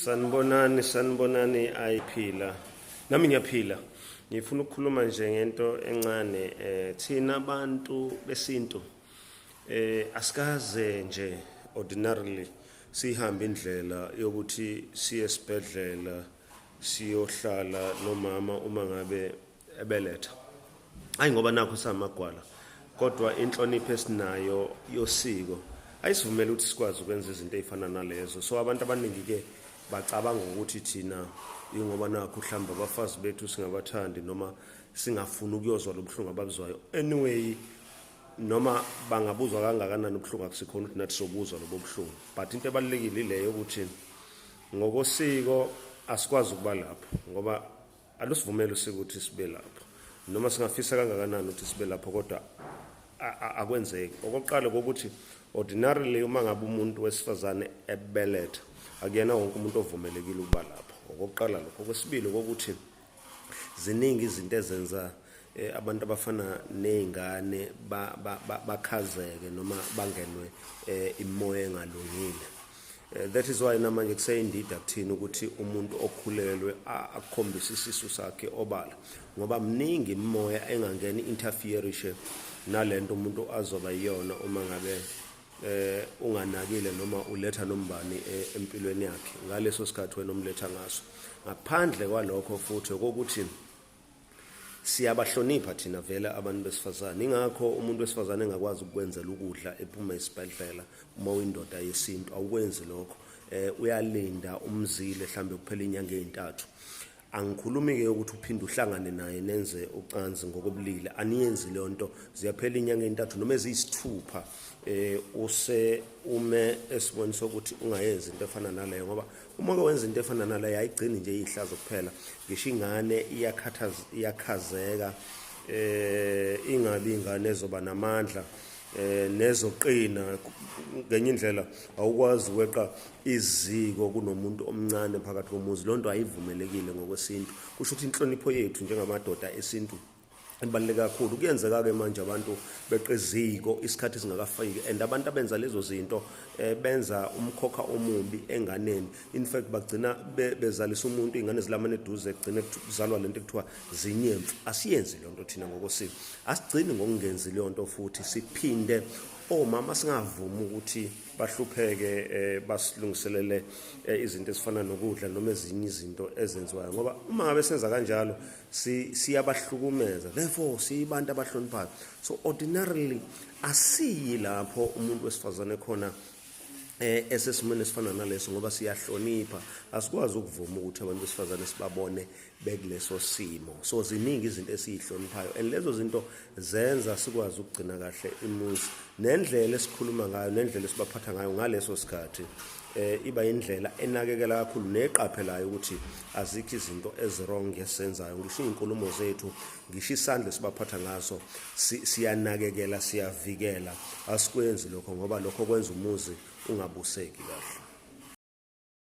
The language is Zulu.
Sanibonani ayiphila. Nami ngiyaphila. Ngifuna ukukhuluma nje ngento encane thina abantu besintu asikaze nje ordinarily sihambe indlela yokuthi siye esibhedlela siyohlala nomama uma ngabe ebeletha. Hayi ngoba nakho samagwala kodwa inhlonipho esinayo yosiko ayisivumela ukuthi sikwazi ukwenza izinto ezifana nalezo. So abantu abaningi ke bacabanga ukuthi thina ingoba nakho mhlamba abafazi bethu singabathandi noma singafuni ukuyozwa lobuhlungu ababuzwayo. Anyway, noma bangabuzwa kangakanani ubuhlungu akusikhona ukuthi nathi sobuzwa lobo buhlungu. But into ebalulekile ileyo ukuthi ngokosiko asikwazi ukuba lapho ngoba alusivumela usiko ukuthi sibe lapho. Noma singafisa kangakanani ukuthi sibe lapho kodwa akwenzeki. Okokuqala ukuthi ordinarily uma ngabe umuntu wesifazane ebeletha akuyena wonke umuntu ovumelekile ukuba lapho. Okokuqala lokho. Okwesibili ukuthi ziningi izinto ezenza abantu abafana nezingane bakhazeke noma bangenwe imoya engalungile. That is why namanje kuseyindida kuthina ukuthi umuntu okhulelwe akhombise isisu sakhe obala ngoba mningi imoya engangena interferishe nalento umuntu azoba yiyona uma ngabe unganakile noma uletha nombani empilweni yakhe ngaleso sikhathi wena umletha ngaso. Ngaphandle kwalokho futhi ukuthi siyabahlonipha thina vele abantu besifazane. Ingakho umuntu wesifazane engakwazi ukwenzela ukudla ephuma esibhedlela uma uyindoda yesintu awukwenzi lokho. Uyalinda umzile mhlambe kuphela inyanga ezintathu. Angikhulumi ke ukuthi uphinde uhlangane naye nenze ucansi ngokobulili. Aniyenzi le nto ziyaphela inyanga ezintathu noma eziyisithupha ume esiboni sokuthi ungayenzi into efana naleyo ngoba uma ke wenza into efana naleyo ayigcini nje ihlazo kuphela. Ngisho ingane iyakhazeka ingabi ingane ezoba namandla nezoqina ngenye indlela awukwazi ukweqa iziko kunomuntu omncane phakathi komuzi. Lonto ayivumelekile ngokwesintu. Kusho ukuthi inhlonipho yethu njengamadoda esintu ibaluleke kakhulu. Kuyenzeka ke manje abantu beqeziko isikhathi singakafiki and abantu abenza lezo zinto benza umkhokha omubi enganeni. In fact bagcina bezalisa umuntu ingane zilamane eduze kugcine kuzalwa lento ekuthiwa zinyemfu. Asiyenzi lonto thina ngokosiko. Asigcini ngokungenzi lonto futhi siphinde omama singavumi ukuthi bahlupheke basilungiselele izinto ezifana nokudla noma ezinye izinto ezenziwayo ngoba uma ngabe senza kanjalo siyabahlukumeza. Therefore siyabantu abahloniphayo. So ordinarily asiyi lapho umuntu wesifazane khona esesimene esifana naleso ngoba siyahlonipha. Asikwazi ukuvuma ukuthi abantu besifazane sibabone bekuleso simo. So ziningi izinto esizihloniphayo and lezo zinto zenza sikwazi ukugcina kahle imuzi nendlela esikhuluma ngayo nendlela esibaphatha ngayo ngaleso sikhathi iba indlela enakekela kakhulu neqaphelayo ukuthi azikho izinto ezirong esenzayo. Ngisho inkulumo zethu ngisho isandla sibaphatha ngaso siyanakekela siyavikela. Asikwenzi lokho ngoba lokho kwenza umuzi ungabuseki kahle.